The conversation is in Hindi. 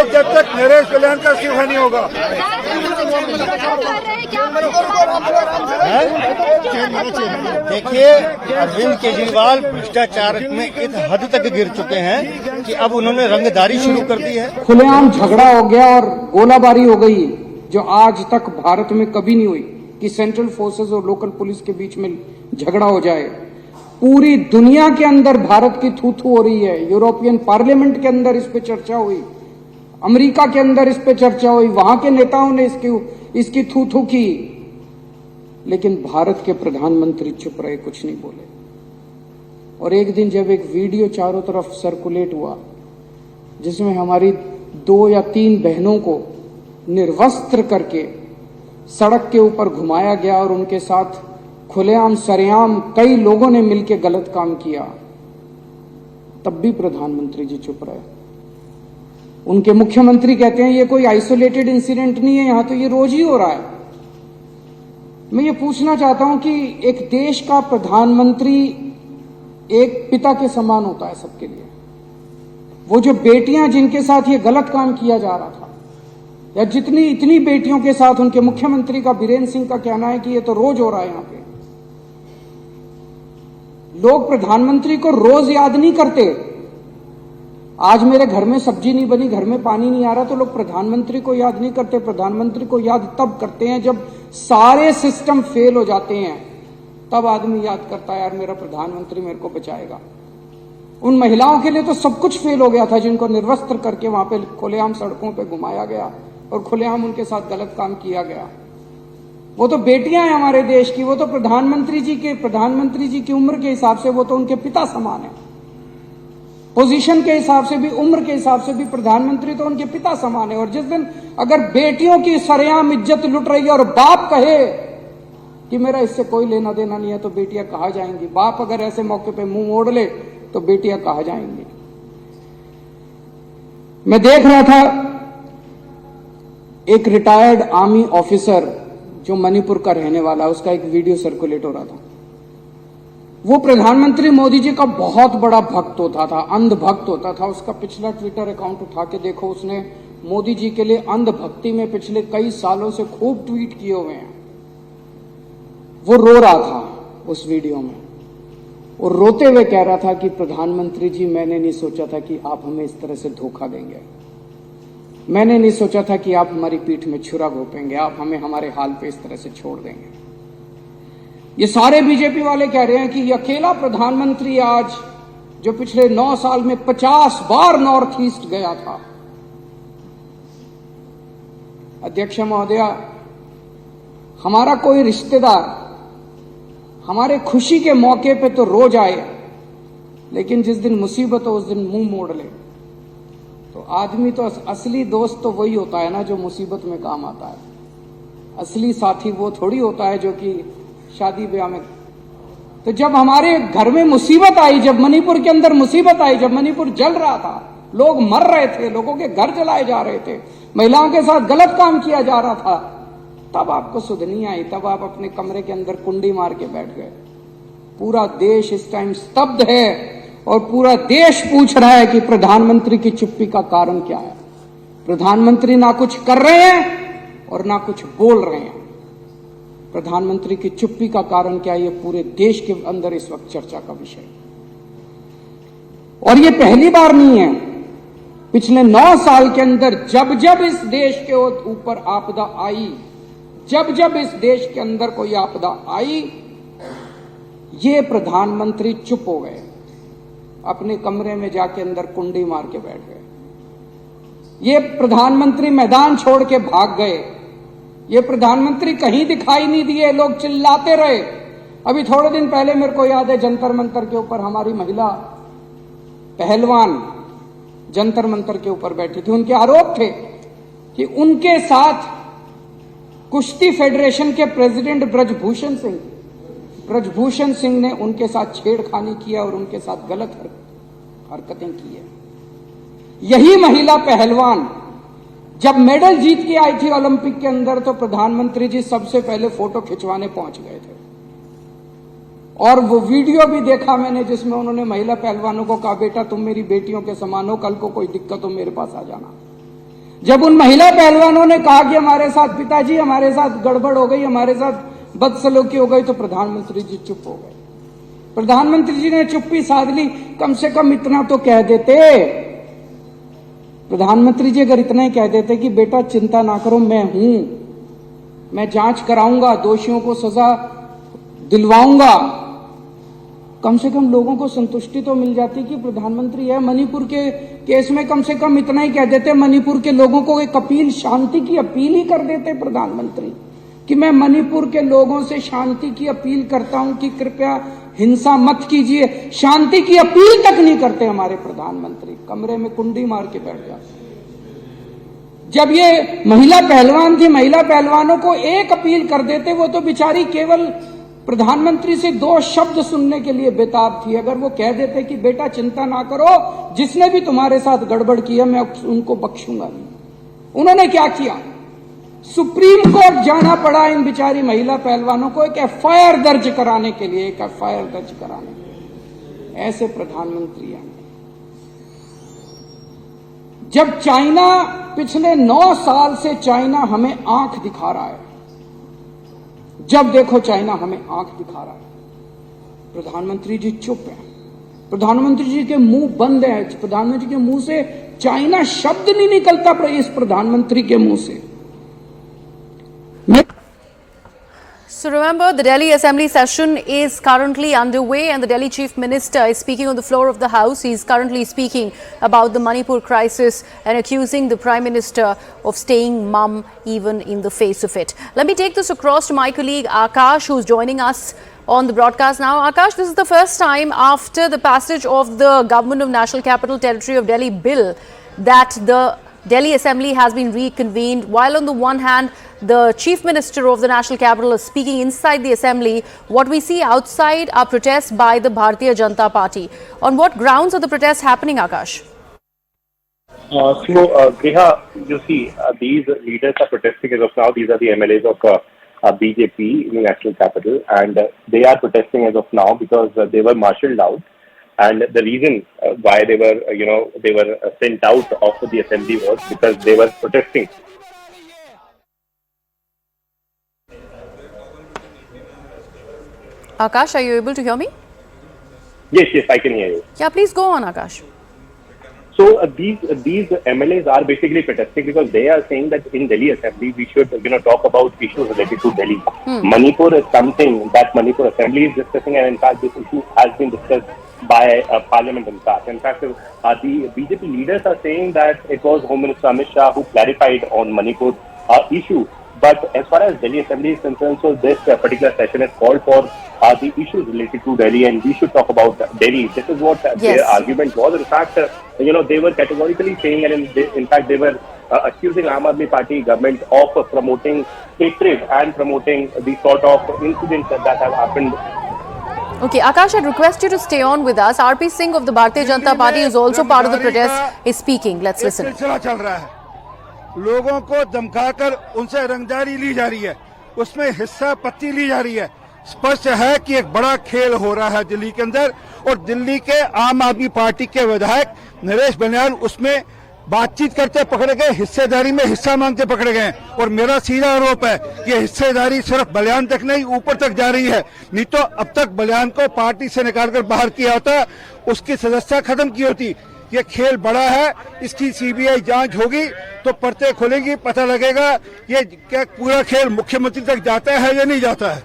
जब तक नरेश कल्याण का इस्तीफा नहीं होगा। देखिए, अरविंद केजरीवाल भ्रष्टाचार में इस हद तक गिर चुके हैं कि अब उन्होंने रंगदारी शुरू कर दी है। खुलेआम झगड़ा हो गया और गोलाबारी हो गई, जो आज तक भारत में कभी नहीं हुई कि सेंट्रल फोर्सेस और लोकल पुलिस के बीच में झगड़ा हो जाए। पूरी दुनिया के अंदर भारत की थू थू हो रही है। यूरोपियन पार्लियामेंट के अंदर इस पे चर्चा हुई, अमेरिका के अंदर इस पे चर्चा हुई, वहां के नेताओं ने इसकी थू थू की, लेकिन भारत के प्रधानमंत्री चुप रहे, कुछ नहीं बोले। और एक दिन जब एक वीडियो चारों तरफ सर्कुलेट हुआ जिसमें हमारी 2 या 3 बहनों को निर्वस्त्र करके सड़क के ऊपर घुमाया गया और उनके साथ खुलेआम सरेआम कई लोगों ने मिलकर गलत काम किया, तब भी प्रधानमंत्री जी चुप रहे। उनके मुख्यमंत्री कहते हैं ये कोई आइसोलेटेड इंसिडेंट नहीं है, यहां तो ये रोज ही हो रहा है। मैं ये पूछना चाहता हूं कि एक देश का प्रधानमंत्री एक पिता के समान होता है सबके लिए। वो जो बेटियां जिनके साथ ये गलत काम किया जा रहा था, या इतनी बेटियों के साथ उनके मुख्यमंत्री का बीरेन्द्र सिंह का कहना है कि ये तो रोज हो रहा है। यहां पे लोग प्रधानमंत्री को रोज याद नहीं करते। आज मेरे घर में सब्जी नहीं बनी, घर में पानी नहीं आ रहा, तो लोग प्रधानमंत्री को याद नहीं करते। प्रधानमंत्री को याद तब करते हैं जब सारे सिस्टम फेल हो जाते हैं, तब आदमी याद करता है यार मेरा प्रधानमंत्री मेरे को बचाएगा। उन महिलाओं के लिए तो सब कुछ फेल हो गया था जिनको निर्वस्त्र करके वहां पे खुलेआम सड़कों पे घुमाया गया और खुलेआम उनके साथ गलत काम किया गया। वो तो बेटियां हैं हमारे देश की, वो तो प्रधानमंत्री जी की उम्र के हिसाब से वो तो उनके पिता समान है। पोजीशन के हिसाब से भी, उम्र के हिसाब से भी प्रधानमंत्री तो उनके पिता समान है। और जिस दिन अगर बेटियों की सरेआम इज्जत लुट रही है और बाप कहे कि मेरा इससे कोई लेना देना नहीं है, तो बेटियां कहां जाएंगी? बाप अगर ऐसे मौके पे मुंह मोड़ ले तो बेटियां कहां जाएंगी? मैं देख रहा था एक रिटायर्ड आर्मी ऑफिसर जो मणिपुर का रहने वाला, उसका एक वीडियो सर्कुलेट हो रहा था। वो प्रधानमंत्री मोदी जी का बहुत बड़ा भक्त होता था, अंध भक्त होता था। उसका पिछला ट्विटर अकाउंट उठा के देखो, उसने मोदी जी के लिए अंध भक्ति में पिछले कई सालों से खूब ट्वीट किए हुए हैं। वो रो रहा था उस वीडियो में, और रोते हुए कह रहा था कि प्रधानमंत्री जी, मैंने नहीं सोचा था कि आप हमें इस तरह से धोखा देंगे। मैंने नहीं सोचा था कि आप हमारी पीठ में छुरा घोंपेंगे, आप हमें हमारे हाल पे इस तरह से छोड़ देंगे। ये सारे बीजेपी वाले कह रहे हैं कि ये अकेला प्रधानमंत्री आज जो पिछले 9 साल में 50 बार नॉर्थ ईस्ट गया था। अध्यक्ष महोदया, हमारा कोई रिश्तेदार हमारे खुशी के मौके पे तो रोज आए, लेकिन जिस दिन मुसीबत हो उस दिन मुंह मोड़ ले। तो आदमी तो असली दोस्त तो वही होता है ना जो मुसीबत में काम आता है। असली साथी वो थोड़ी होता है जो कि शादी ब्याह में। तो जब हमारे घर में मुसीबत आई, जब मणिपुर के अंदर मुसीबत आई, जब मणिपुर जल रहा था, लोग मर रहे थे, लोगों के घर जलाए जा रहे थे, महिलाओं के साथ गलत काम किया जा रहा था, तब आपको सुध नहीं आई। तब आप अपने कमरे के अंदर कुंडी मार के बैठ गए। पूरा देश इस टाइम स्तब्ध है और पूरा देश पूछ रहा है कि प्रधानमंत्री की चुप्पी का कारण क्या है। प्रधानमंत्री ना कुछ कर रहे हैं और ना कुछ बोल रहे हैं। प्रधानमंत्री की चुप्पी का कारण क्या है, ये पूरे देश के अंदर इस वक्त चर्चा का विषय। और ये पहली बार नहीं है। पिछले 9 साल के अंदर जब जब इस देश के ऊपर आपदा आई, जब जब इस देश के अंदर कोई आपदा आई, ये प्रधानमंत्री चुप हो गए, अपने कमरे में जाके अंदर कुंडी मार के बैठ गए। ये प्रधानमंत्री मैदान छोड़ के भाग गए। ये प्रधानमंत्री कहीं दिखाई नहीं दिए, लोग चिल्लाते रहे। अभी थोड़े दिन पहले मेरे को याद है, जंतर मंतर के ऊपर हमारी महिला पहलवान जंतर मंतर के ऊपर बैठी थी। उनके आरोप थे कि उनके साथ कुश्ती फेडरेशन के प्रेसिडेंट ब्रजभूषण सिंह ने उनके साथ छेड़खानी किया और उनके साथ गलत हरकतें की है। यही महिला पहलवान जब मेडल जीत के आई थी ओलंपिक के अंदर, तो प्रधानमंत्री जी सबसे पहले फोटो खिंचवाने पहुंच गए थे। और वो वीडियो भी देखा मैंने जिसमें उन्होंने महिला पहलवानों को कहा, बेटा तुम मेरी बेटियों के समान हो, कल को कोई दिक्कत हो मेरे पास आ जाना। जब उन महिला पहलवानों ने कहा कि हमारे साथ पिताजी, हमारे साथ गड़बड़ हो गई, हमारे साथ बदसलूकी हो गई, तो प्रधानमंत्री जी चुप हो गए। प्रधानमंत्री जी ने चुप्पी साध ली। कम से कम इतना तो कह देते, प्रधानमंत्री जी अगर इतना ही कह देते कि बेटा चिंता ना करो, मैं हूं, मैं जांच कराऊंगा, दोषियों को सजा दिलवाऊंगा, कम से कम लोगों को संतुष्टि तो मिल जाती कि प्रधानमंत्री है। मणिपुर के केस में कम से कम इतना ही कह देते, मणिपुर के लोगों को एक अपील, शांति की अपील ही कर देते प्रधानमंत्री कि मैं मणिपुर के लोगों से शांति की अपील करता हूं कि कृपया हिंसा मत कीजिए। शांति की अपील तक नहीं करते हमारे प्रधानमंत्री, कमरे में कुंडी मार के बैठ जाते। जब ये महिला पहलवान थी, महिला पहलवानों को एक अपील कर देते, वो तो बेचारी केवल प्रधानमंत्री से 2 शब्द सुनने के लिए बेताब थी। अगर वो कह देते कि बेटा चिंता ना करो, जिसने भी तुम्हारे साथ गड़बड़ किया मैं उनको बख्शूंगा नहीं। उन्होंने क्या किया? सुप्रीम कोर्ट जाना पड़ा इन बिचारी महिला पहलवानों को एक एफआईआर दर्ज कराने के लिए, एक एफआईआर दर्ज कराने के लिए। ऐसे प्रधानमंत्री हैं। जब चाइना पिछले 9 साल से चाइना हमें आंख दिखा रहा है, जब देखो चाइना हमें आंख दिखा रहा है, प्रधानमंत्री जी चुप हैं, प्रधानमंत्री जी के मुंह बंद है, प्रधानमंत्री के मुंह से चाइना शब्द नहीं निकलता इस प्रधानमंत्री के मुंह से। So remember, the Delhi Assembly session is currently underway and the Delhi Chief Minister is speaking on the floor of the House. He is currently speaking about the Manipur crisis and accusing the Prime Minister of staying mum even in the face of it. Let me take this across to my colleague Akash, who is joining us on the broadcast now. Akash, this is the first time after the passage of the Government of National Capital Territory of Delhi bill that the Delhi Assembly has been reconvened. While on the one hand, the Chief Minister of the National Capital is speaking inside the Assembly, what we see outside are protests by the Bharatiya Janata Party. On what grounds are the protests happening, Akash? Griha, you see, these leaders are protesting as of now. These are the MLAs of BJP in the National Capital, and they are protesting as of now because they were marshalled out. And the reason why they were sent out of the assembly was because they were protesting. Akash, are you able to hear me? Yes, I can hear you. Yeah, please go on, Akash. So these MLAs are basically protesting because they are saying that in Delhi Assembly we should talk about issues related to Delhi. Manipur is something that Manipur Assembly is discussing, and in fact this issue has been discussed by Parliament. In fact, the BJP leaders are saying that it was Home Minister Amit Shah who clarified on Manipur issue. But as far as Delhi Assembly is concerned, so this particular session is called for the issues related to Delhi, and we should talk about Delhi. This is what their argument was. In fact, they were categorically saying, and in fact they were accusing Aam Aadmi Party government of promoting hatred and promoting the sort of incidents that have happened. Okay, Akash, I'd request you to stay on with us. RP Singh of the Bharatiya Janata Party is also part of the protest, is speaking. Let's listen. चल रहा है, लोगों को धमकाकर उनसे रंगदारी ली जा रही है, उसमें हिस्सा पत्ती ली जा रही है। स्पष्ट है कि एक बड़ा खेल हो रहा है दिल्ली के अंदर, और दिल्ली के आम आदमी पार्टी के विधायक नरेश बनियाल उसमें बातचीत करते पकड़े गए, हिस्सेदारी में हिस्सा मांगते पकड़े गए। और मेरा सीधा आरोप है कि हिस्सेदारी सिर्फ बलियान तक नहीं, ऊपर तक जा रही है। नहीं तो अब तक बलियान को पार्टी से निकालकर बाहर किया होता, उसकी सदस्यता खत्म की होती। ये खेल बड़ा है, इसकी सीबीआई जांच होगी तो परतें खुलेंगी, पता लगेगा ये क्या पूरा खेल मुख्यमंत्री तक जाता है या नहीं जाता है।